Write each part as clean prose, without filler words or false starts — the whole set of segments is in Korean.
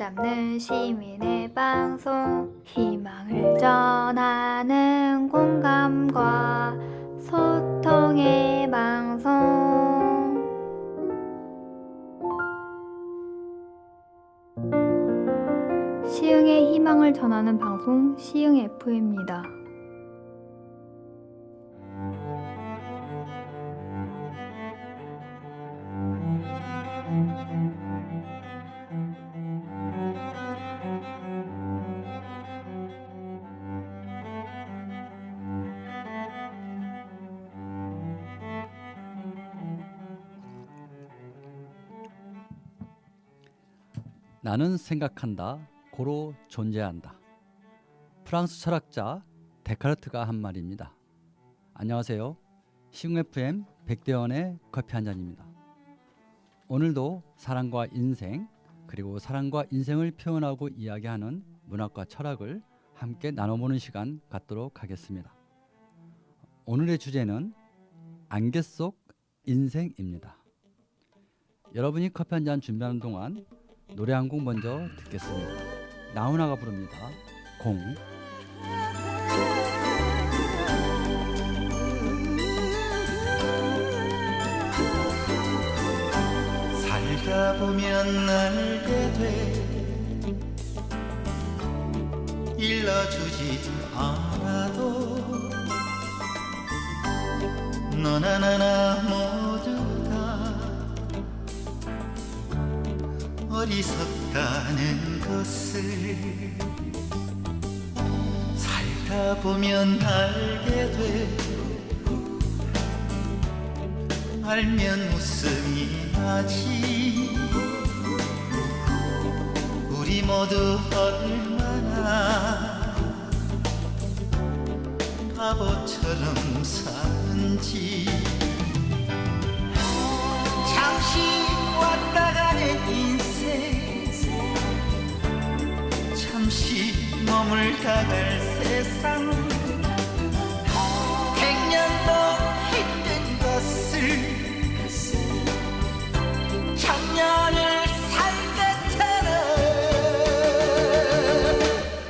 잡는 시민의 방송, 희망을 전하는 공감과 소통의 방송. 시흥의 희망을 전하는 방송 시흥 FM입니다. 나는 생각한다. 고로 존재한다. 프랑스 철학자 데카르트가 한 말입니다. 안녕하세요. 시흥 FM 백대원의 커피 한 잔입니다. 오늘도 사랑과 인생 그리고 사랑과 인생을 표현하고 이야기하는 문학과 철학을 함께 나눠보는 시간 갖도록 하겠습니다. 오늘의 주제는 안개 속 인생입니다. 여러분이 커피 한 잔 준비하는 동안 노래 한 곡 먼저 듣겠습니다. 나훈아가 부릅니다. 공. 살다 보면 알게 돼 일러주지 않아도 너나 나나 모두 다 어리석다는 것을 살다 보면 알게 돼 알면 웃음이 나지 우리 모두 얼마나 바보처럼 사는지 잠시 왔다 가는 인생 잠시 머물다갈 세상 백년도 힘든 것을 천년을 살겠잖아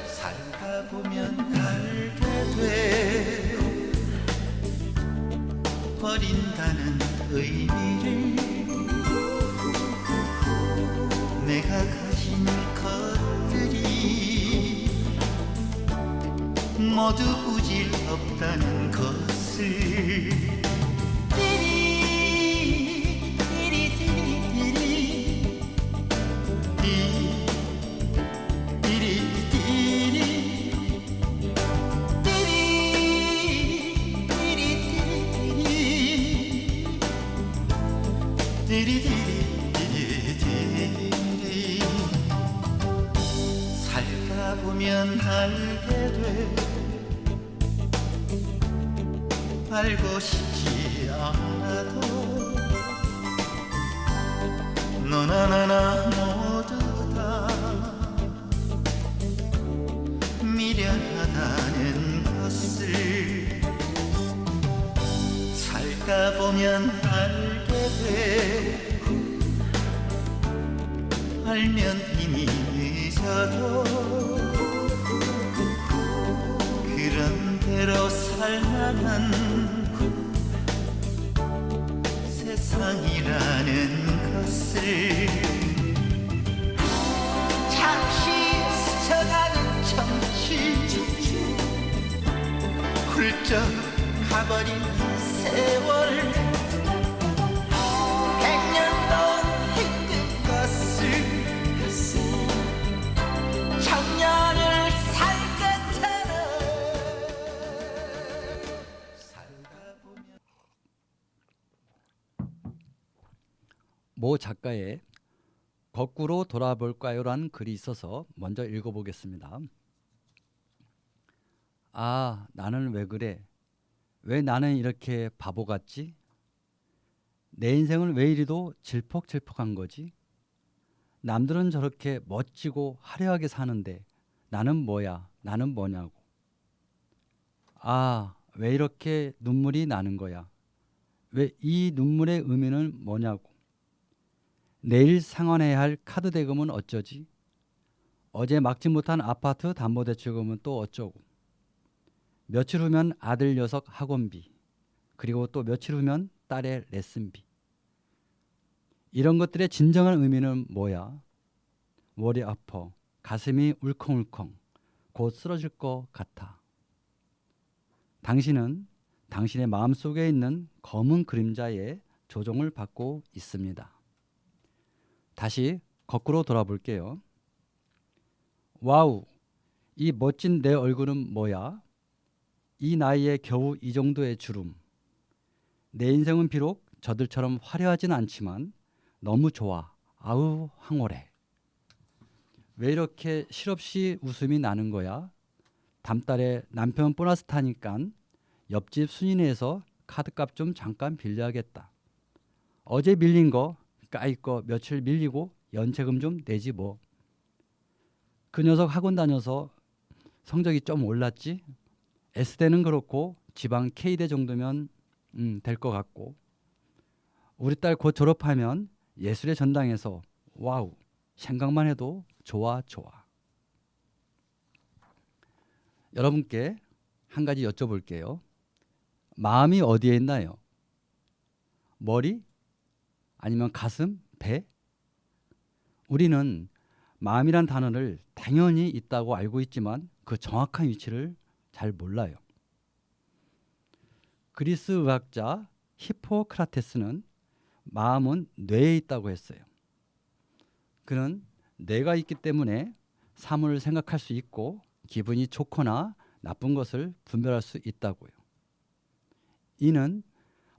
살다 보면 알게 돼 버린다는 의미를 내가 가진 것들이 모두 부질없다는 것을 살다 보면 알게 돼 알고 싶지 않아도 너나 나나 모두 다 미련하다는 것을 살다 보면 알게 돼 알면 이미 늦어도 그런 대로 살만한 세상이라는 것을 잠시 스쳐가는 정취 훌쩍 가버린 세월 백년도 힘든 것을 천년을 살겠잖아 살다 보면 모 작가의 거꾸로 돌아볼까요라는 글이 있어서 먼저 읽어보겠습니다. 아, 나는 왜 그래? 왜 나는 이렇게 바보 같지? 내 인생은 왜 이리도 질퍽질퍽한 거지? 남들은 저렇게 멋지고 화려하게 사는데 나는 뭐야? 나는 뭐냐고. 아, 왜 이렇게 눈물이 나는 거야? 왜 이 눈물의 의미는 뭐냐고. 내일 상환해야 할 카드 대금은 어쩌지? 어제 막지 못한 아파트 담보대출금은 또 어쩌고, 며칠 후면 아들 녀석 학원비, 그리고 또 며칠 후면 딸의 레슨비. 이런 것들의 진정한 의미는 뭐야? 머리 아파, 가슴이 울컹울컹, 곧 쓰러질 것 같아. 당신은 당신의 마음속에 있는 검은 그림자의 조종을 받고 있습니다. 다시 거꾸로 돌아볼게요. 와우, 이 멋진 내 얼굴은 뭐야? 이 나이에 겨우 이 정도의 주름. 내 인생은 비록 저들처럼 화려하진 않지만 너무 좋아. 아우 황홀해. 왜 이렇게 실없이 웃음이 나는 거야? 다음 달에 남편 보너스 타니깐 옆집 순이네에서 카드값 좀 잠깐 빌려야겠다. 어제 밀린 거 까이 거 며칠 밀리고 연체금 좀 내지 뭐. 그 녀석 학원 다녀서 성적이 좀 올랐지? S대는 그렇고 지방 K대 정도면 될 것 같고, 우리 딸 곧 졸업하면 예술의 전당에서 와우, 생각만 해도 좋아. 여러분께 한 가지 여쭤볼게요. 마음이 어디에 있나요? 머리? 아니면 가슴? 배? 우리는 마음이란 단어를 당연히 있다고 알고 있지만 그 정확한 위치를 잘 몰라요. 그리스 의학자 히포크라테스는 마음은 뇌에 있다고 했어요. 그는 뇌가 있기 때문에 사물을 생각할 수 있고 기분이 좋거나 나쁜 것을 분별할 수 있다고요. 이는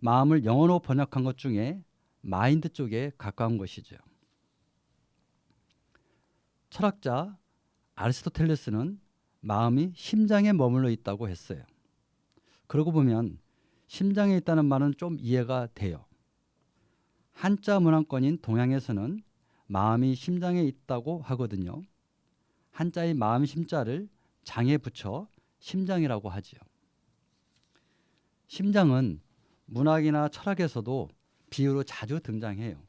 마음을 영어로 번역한 것 중에 마인드 쪽에 가까운 것이죠. 철학자 아리스토텔레스는 마음이 심장에 머물러 있다고 했어요. 그러고 보면 심장에 있다는 말은 좀 이해가 돼요. 한자 문화권인 동양에서는 마음이 심장에 있다고 하거든요. 한자의 마음 심자를 장에 붙여 심장이라고 하지요. 심장은 문학이나 철학에서도 비유로 자주 등장해요.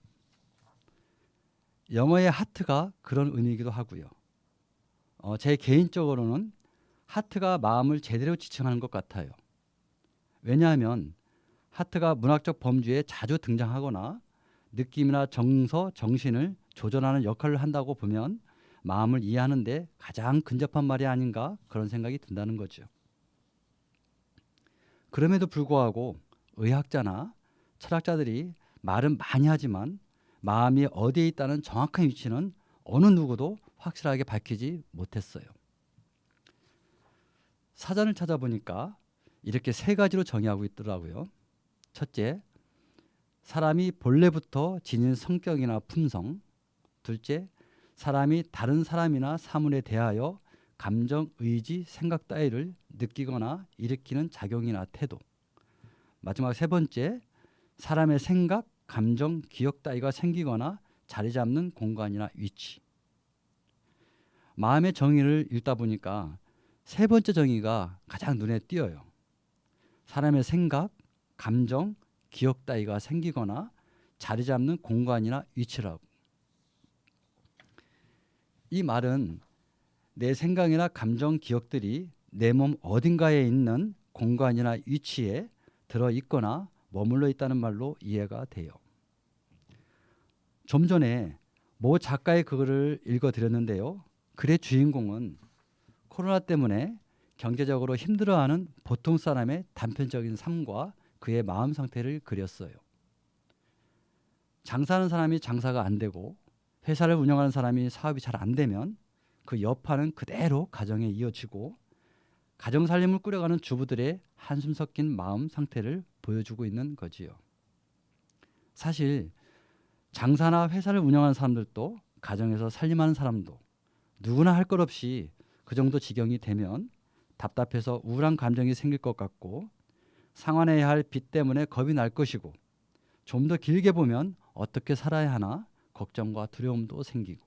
영어의 하트가 그런 의미이기도 하고요. 제 개인적으로는 하트가 마음을 제대로 지칭하는 것 같아요. 왜냐하면 하트가 문학적 범주에 자주 등장하거나 느낌이나 정서, 정신을 조절하는 역할을 한다고 보면 마음을 이해하는 데 가장 근접한 말이 아닌가 그런 생각이 든다는 거죠. 그럼에도 불구하고 의학자나 철학자들이 말은 많이 하지만 마음이 어디에 있다는 정확한 위치는 어느 누구도 확실하게 밝히지 못했어요. 사전을 찾아보니까 이렇게 세 가지로 정의하고 있더라고요. 첫째, 사람이 본래부터 지닌 성격이나 품성. 둘째, 사람이 다른 사람이나 사물에 대하여 감정, 의지, 생각 따위를 느끼거나 일으키는 작용이나 태도. 마지막 세 번째, 사람의 생각, 감정, 기억 따위가 생기거나 자리 잡는 공간이나 위치. 마음의 정의를 읽다 보니까 세 번째 정의가 가장 눈에 띄어요. 사람의 생각, 감정, 기억 따위가 생기거나 자리 잡는 공간이나 위치라고. 이 말은 내 생각이나 감정, 기억들이 내 몸 어딘가에 있는 공간이나 위치에 들어있거나 머물러 있다는 말로 이해가 돼요. 좀 전에 모 작가의 글을 읽어드렸는데요. 글의 주인공은 코로나 때문에 경제적으로 힘들어하는 보통 사람의 단편적인 삶과 그의 마음 상태를 그렸어요. 장사하는 사람이 장사가 안 되고 회사를 운영하는 사람이 사업이 잘 안 되면 그 여파는 그대로 가정에 이어지고 가정 살림을 꾸려가는 주부들의 한숨 섞인 마음 상태를 보여주고 있는 거지요. 사실 장사나 회사를 운영하는 사람들도 가정에서 살림하는 사람도 누구나 할 것 없이 그 정도 지경이 되면 답답해서 우울한 감정이 생길 것 같고 상환해야 할 빚 때문에 겁이 날 것이고 좀 더 길게 보면 어떻게 살아야 하나 걱정과 두려움도 생기고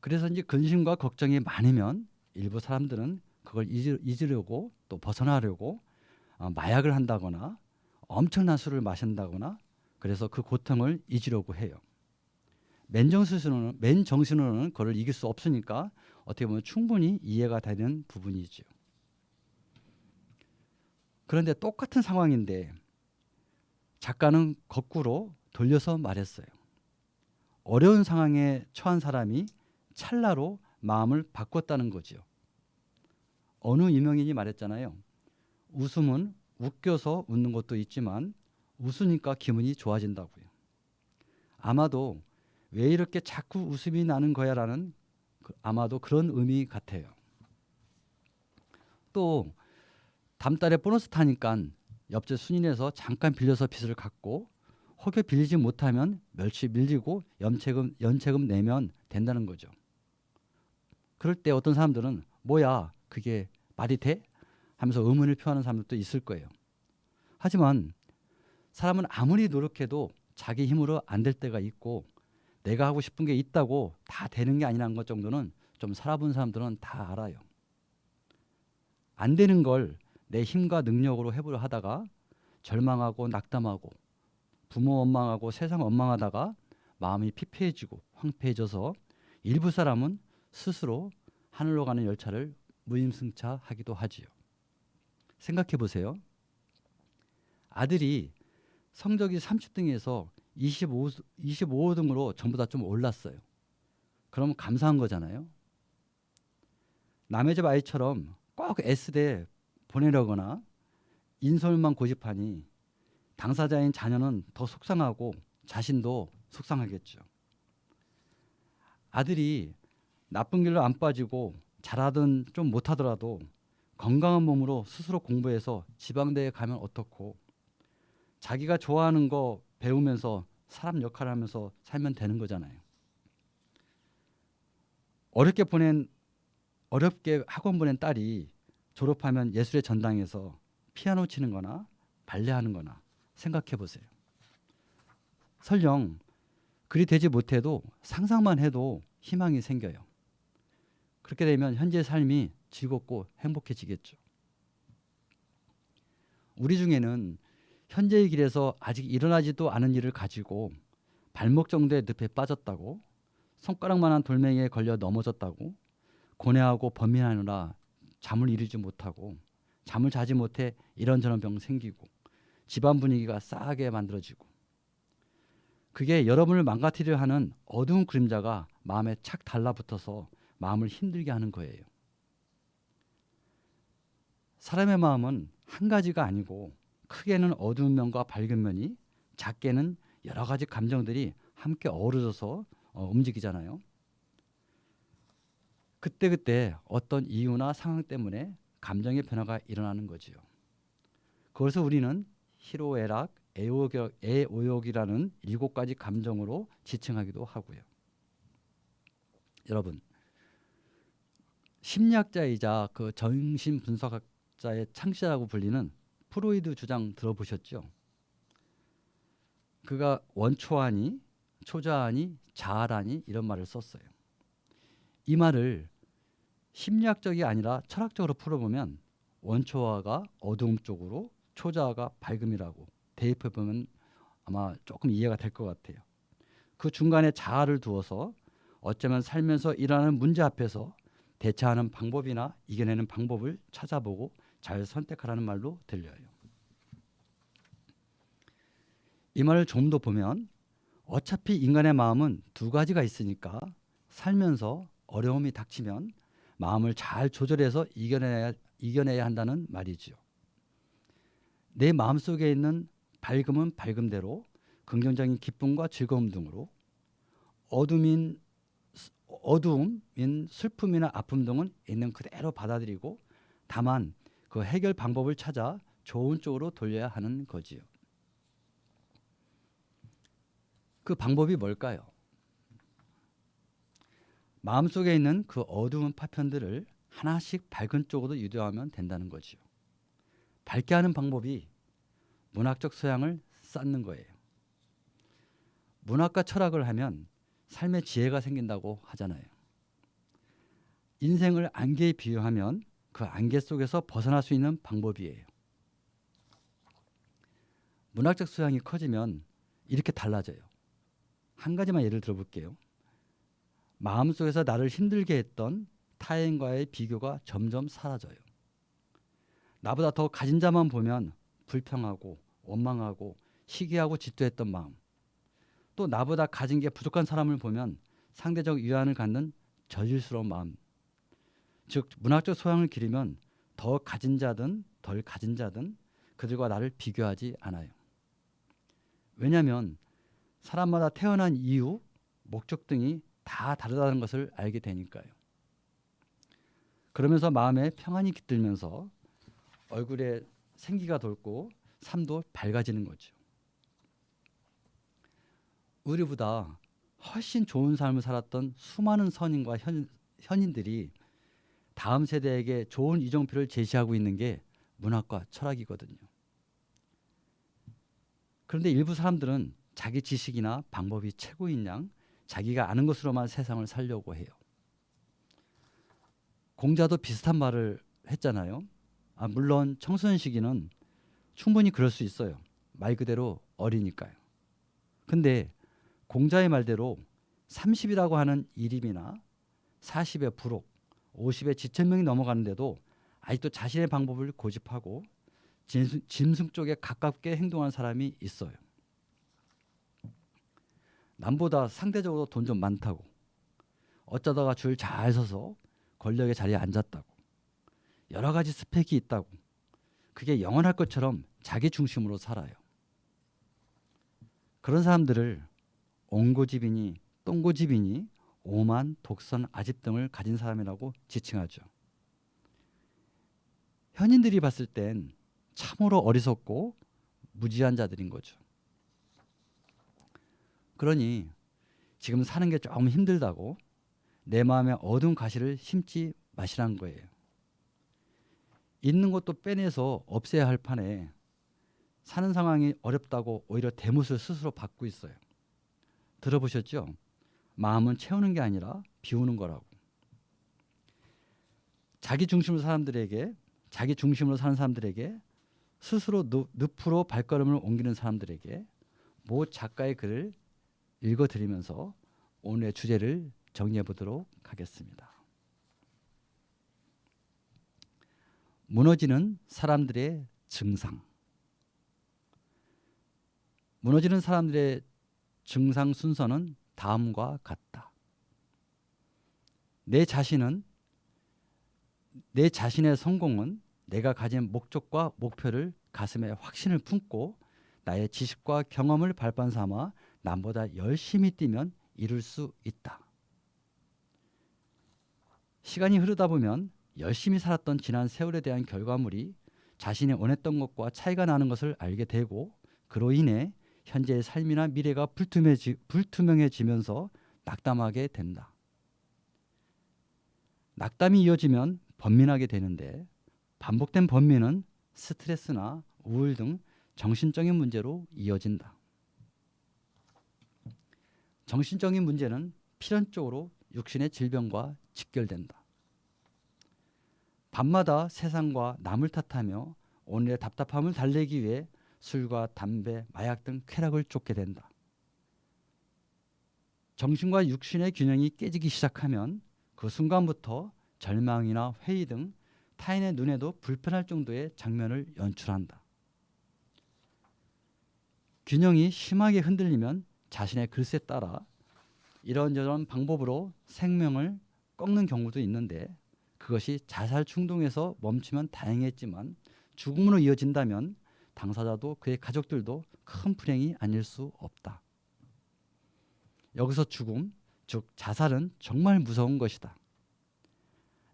그래서 이제 근심과 걱정이 많으면 일부 사람들은 그걸 잊으려고 또 벗어나려고 마약을 한다거나 엄청난 술을 마신다거나 그래서 그 고통을 잊으려고 해요. 맨정신으로는 그걸 이길 수 없으니까 어떻게 보면 충분히 이해가 되는 부분이죠. 그런데 똑같은 상황인데 작가는 거꾸로 돌려서 말했어요. 어려운 상황에 처한 사람이 찰나로 마음을 바꿨다는 거죠. 어느 유명인이 말했잖아요. 웃음은 웃겨서 웃는 것도 있지만 웃으니까 기분이 좋아진다고요. 아마도 왜 이렇게 자꾸 웃음이 나는 거야라는 아마도 그런 의미 같아요. 또 다음 달에 보너스 타니까 옆집 순인에서 잠깐 빌려서 빚을 갚고 혹여 빌리지 못하면 멸치 밀리고 연체금 내면 된다는 거죠. 그럴 때 어떤 사람들은 뭐야 그게 말이 돼? 하면서 의문을 표하는 사람들도 있을 거예요. 하지만 사람은 아무리 노력해도 자기 힘으로 안 될 때가 있고 내가 하고 싶은 게 있다고 다 되는 게 아니라는 것 정도는 좀 살아본 사람들은 다 알아요. 안 되는 걸 내 힘과 능력으로 해보려 하다가 절망하고 낙담하고 부모 원망하고 세상 원망하다가 마음이 피폐해지고 황폐해져서 일부 사람은 스스로 하늘로 가는 열차를 무임승차하기도 하지요. 생각해 보세요. 아들이 성적이 30등에서 25등으로 전부 다 좀 올랐어요. 그럼 감사한 거잖아요. 남의 집 아이처럼 꼭 S대 보내려거나 인솔만 고집하니 당사자인 자녀는 더 속상하고 자신도 속상하겠죠. 아들이 나쁜 길로 안 빠지고 잘하든 좀 못하더라도 건강한 몸으로 스스로 공부해서 지방대에 가면 어떻고 자기가 좋아하는 거 배우면서 사람 역할을 하면서 살면 되는 거잖아요. 어렵게 학원 보낸 딸이 졸업하면 예술의 전당에서 피아노 치는 거나 발레하는 거나 생각해 보세요. 설령 그리 되지 못해도 상상만 해도 희망이 생겨요. 그렇게 되면 현재의 삶이 즐겁고 행복해지겠죠. 우리 중에는 현재의 길에서 아직 일어나지도 않은 일을 가지고 발목 정도의 늪에 빠졌다고 손가락만한 돌멩이에 걸려 넘어졌다고 고뇌하고 번민하느라 잠을 이루지 못하고 잠을 자지 못해 이런저런 병 생기고 집안 분위기가 싸하게 만들어지고 그게 여러분을 망가뜨리려 하는 어두운 그림자가 마음에 착 달라붙어서 마음을 힘들게 하는 거예요. 사람의 마음은 한 가지가 아니고 크게는 어두운 면과 밝은 면이 작게는 여러 가지 감정들이 함께 어우러져서 움직이잖아요. 그때그때 어떤 이유나 상황 때문에 감정의 변화가 일어나는 거지요. 그래서 우리는 희로애락, 애오욕이라는 7가지 감정으로 지칭하기도 하고요. 여러분, 심리학자이자 그 정신분석학자의 창시자라고 불리는 프로이드 주장 들어보셨죠? 그가 원초하니, 초자하니, 자아라니 이런 말을 썼어요. 이 말을 심리학적이 아니라 철학적으로 풀어보면 원초화가 어두움 쪽으로 초자아가 밝음이라고 대입해보면 아마 조금 이해가 될 것 같아요. 그 중간에 자아를 두어서 어쩌면 살면서 일어나는 문제 앞에서 대처하는 방법이나 이겨내는 방법을 찾아보고 잘 선택하라는 말로 들려요. 이 말을 좀 더 보면 어차피 인간의 마음은 2가지가 있으니까 살면서 어려움이 닥치면 마음을 잘 조절해서 이겨내야 한다는 말이죠. 내 마음속에 있는 밝음은 밝음대로 긍정적인 기쁨과 즐거움 등으로 어둠인 슬픔이나 아픔 등은 있는 그대로 받아들이고 다만 그 해결 방법을 찾아 좋은 쪽으로 돌려야 하는 거지요. 그 방법이 뭘까요? 마음속에 있는 그 어두운 파편들을 하나씩 밝은 쪽으로 유도하면 된다는 거지요. 밝게 하는 방법이 문학적 소양을 쌓는 거예요. 문학과 철학을 하면 삶의 지혜가 생긴다고 하잖아요. 인생을 안개에 비유하면 그 안개 속에서 벗어날 수 있는 방법이에요. 문학적 소양이 커지면 이렇게 달라져요. 한 가지만 예를 들어볼게요. 마음속에서 나를 힘들게 했던 타인과의 비교가 점점 사라져요. 나보다 더 가진 자만 보면 불평하고 원망하고 시기하고 질투했던 마음, 또 나보다 가진 게 부족한 사람을 보면 상대적 위안을 갖는 저질스러운 마음, 즉 문학적 소양을 기르면 더 가진 자든 덜 가진 자든 그들과 나를 비교하지 않아요. 왜냐하면 사람마다 태어난 이유, 목적 등이 다 다르다는 것을 알게 되니까요. 그러면서 마음에 평안이 깃들면서 얼굴에 생기가 돌고 삶도 밝아지는 거죠. 우리보다 훨씬 좋은 삶을 살았던 수많은 선인과 현인들이 다음 세대에게 좋은 이정표를 제시하고 있는 게 문학과 철학이거든요. 그런데 일부 사람들은 자기 지식이나 방법이 최고인 양 자기가 아는 것으로만 세상을 살려고 해요. 공자도 비슷한 말을 했잖아요. 물론 청소년 시기는 충분히 그럴 수 있어요. 말 그대로 어리니까요. 근데 공자의 말대로 30이라고 하는 일임이나 40의 부록, 50의 지천명이 넘어가는데도 아직도 자신의 방법을 고집하고 짐승 쪽에 가깝게 행동하는 사람이 있어요. 남보다 상대적으로 돈 좀 많다고, 어쩌다가 줄 잘 서서 권력의 자리에 앉았다고, 여러 가지 스펙이 있다고, 그게 영원할 것처럼 자기 중심으로 살아요. 그런 사람들을 옹고집이니 똥고집이니 오만, 독선, 아집 등을 가진 사람이라고 지칭하죠. 현인들이 봤을 땐 참으로 어리석고 무지한 자들인 거죠. 그러니 지금 사는 게 조금 힘들다고 내 마음에 어두운 가시를 심지 마시란 거예요. 있는 것도 빼내서 없애야 할 판에 사는 상황이 어렵다고 오히려 대못을 스스로 받고 있어요. 들어보셨죠? 마음은 채우는 게 아니라 비우는 거라고. 자기 중심으로 사는 사람들에게 스스로 늪으로 발걸음을 옮기는 사람들에게 모 작가의 글을 읽어드리면서 오늘의 주제를 정리해 보도록 하겠습니다. 무너지는 사람들의 증상. 무너지는 사람들의 증상 순서는 다음과 같다. 내 자신의 성공은 내가 가진 목적과 목표를 가슴에 확신을 품고 나의 지식과 경험을 발판 삼아 남보다 열심히 뛰면 이룰 수 있다. 시간이 흐르다 보면 열심히 살았던 지난 세월에 대한 결과물이 자신이 원했던 것과 차이가 나는 것을 알게 되고 그로 인해 현재의 삶이나 미래가 불투명해지면서 낙담하게 된다. 낙담이 이어지면 번민하게 되는데 반복된 번민은 스트레스나 우울 등 정신적인 문제로 이어진다. 정신적인 문제는 필연적으로 육신의 질병과 직결된다. 밤마다 세상과 남을 탓하며 오늘의 답답함을 달래기 위해 술과 담배, 마약 등 쾌락을 쫓게 된다. 정신과 육신의 균형이 깨지기 시작하면 그 순간부터 절망이나 회의 등 타인의 눈에도 불편할 정도의 장면을 연출한다. 균형이 심하게 흔들리면 자신의 글쎄에 따라 이런저런 방법으로 생명을 꺾는 경우도 있는데 그것이 자살 충동에서 멈추면 다행했지만 죽음으로 이어진다면 당사자도 그의 가족들도 큰 불행이 아닐 수 없다. 여기서 죽음, 즉 자살은 정말 무서운 것이다.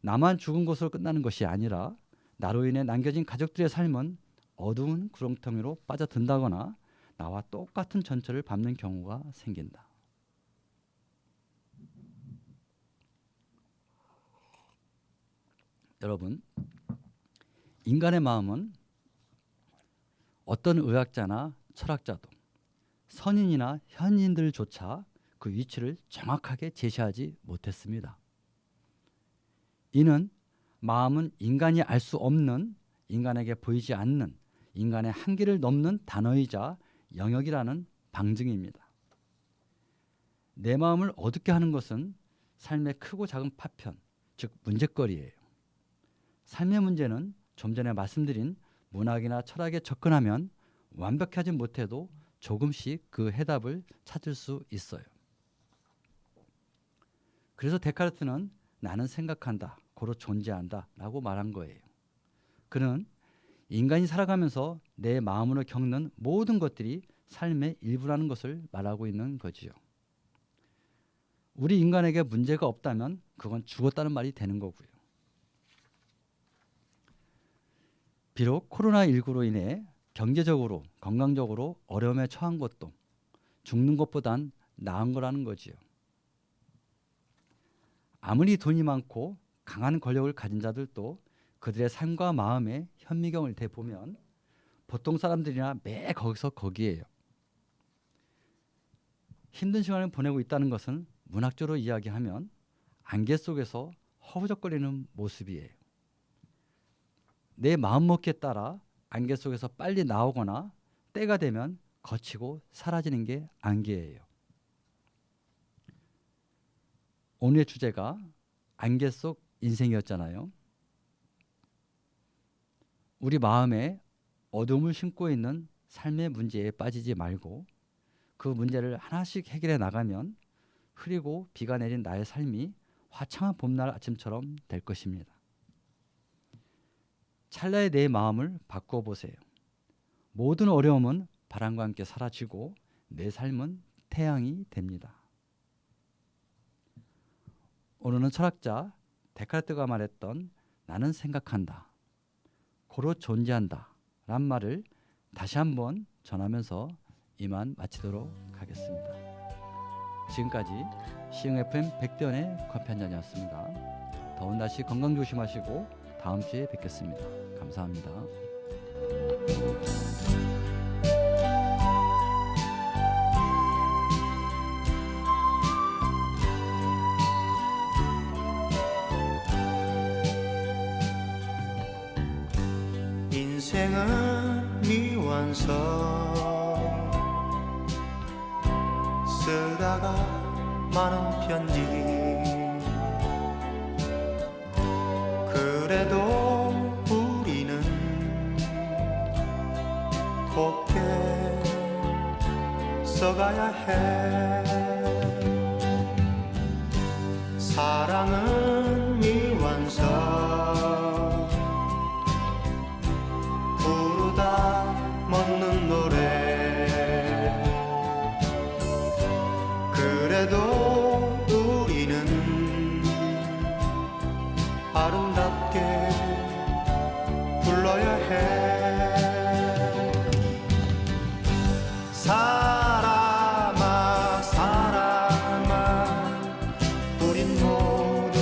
나만 죽은 것으로 끝나는 것이 아니라 나로 인해 남겨진 가족들의 삶은 어두운 구렁텅이로 빠져든다거나 나와 똑같은 전철을 밟는 경우가 생긴다. 여러분, 인간의 마음은 어떤 의학자나 철학자도 선인이나 현인들조차 그 위치를 정확하게 제시하지 못했습니다. 이는 마음은 인간이 알 수 없는, 인간에게 보이지 않는, 인간의 한계를 넘는 단어이자 영역이라는 방증입니다. 내 마음을 어둡게 하는 것은 삶의 크고 작은 파편, 즉 문제거리예요. 삶의 문제는 좀 전에 말씀드린 문학이나 철학에 접근하면 완벽하지 못해도 조금씩 그 해답을 찾을 수 있어요. 그래서 데카르트는 나는 생각한다, 고로 존재한다 라고 말한 거예요. 그는 인간이 살아가면서 내 마음으로 겪는 모든 것들이 삶의 일부라는 것을 말하고 있는 거지요. 우리 인간에게 문제가 없다면 그건 죽었다는 말이 되는 거고요. 비록 코로나19로 인해 경제적으로, 건강적으로 어려움에 처한 것도 죽는 것보단 나은 거라는 거지요. 아무리 돈이 많고 강한 권력을 가진 자들도 그들의 삶과 마음에 현미경을 대보면 보통 사람들이나 매 거기서 거기에요. 힘든 시간을 보내고 있다는 것은 문학적으로 이야기하면 안개 속에서 허우적거리는 모습이에요. 내 마음먹기에 따라 안개 속에서 빨리 나오거나 때가 되면 거치고 사라지는 게 안개예요. 오늘의 주제가 안개 속 인생이었잖아요. 우리 마음에 어둠을 심고 있는 삶의 문제에 빠지지 말고 그 문제를 하나씩 해결해 나가면 흐리고 비가 내린 나의 삶이 화창한 봄날 아침처럼 될 것입니다. 찰나의 내 마음을 바꿔보세요. 모든 어려움은 바람과 함께 사라지고 내 삶은 태양이 됩니다. 오늘은 철학자 데카르트가 말했던 나는 생각한다, 고로 존재한다 란 말을 다시 한번 전하면서 이만 마치도록 하겠습니다. 지금까지 시흥 FM 백대현의 커피 한 잔이었습니다. 더운 날씨 건강 조심하시고 다음 주에 뵙겠습니다. 감사합니다. 인생은 미완성 쓰다가 많은 편지 그래도 우리는 곱게 써가야 해 사랑은 미완성 부르다 먹는 노래 그래도 우리는 아름답게 불러야 해 사람아 사람아 우린 모두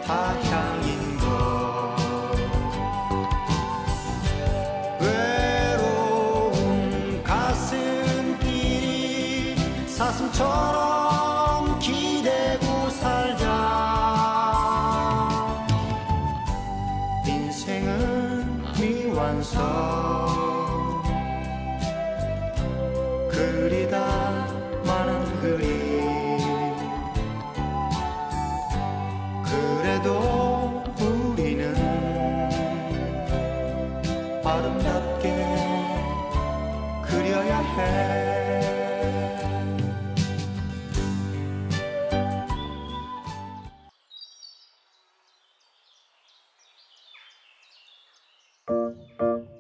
다 향인 것 외로운 가슴길이 사슴처럼 기대고 살자 인생은 미완성 그리다 많은 그림 그래도 우리는 아름답게 그려야 해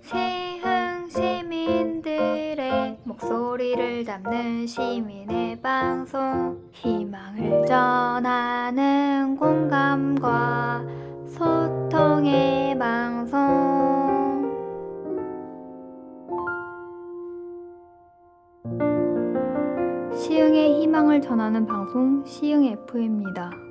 시흥 시민들의 목소리를 담는 시민의 방송 희망을 전하는 공감과 소통의 방송 시흥의 희망을 전하는 방송 시흥 FM입니다.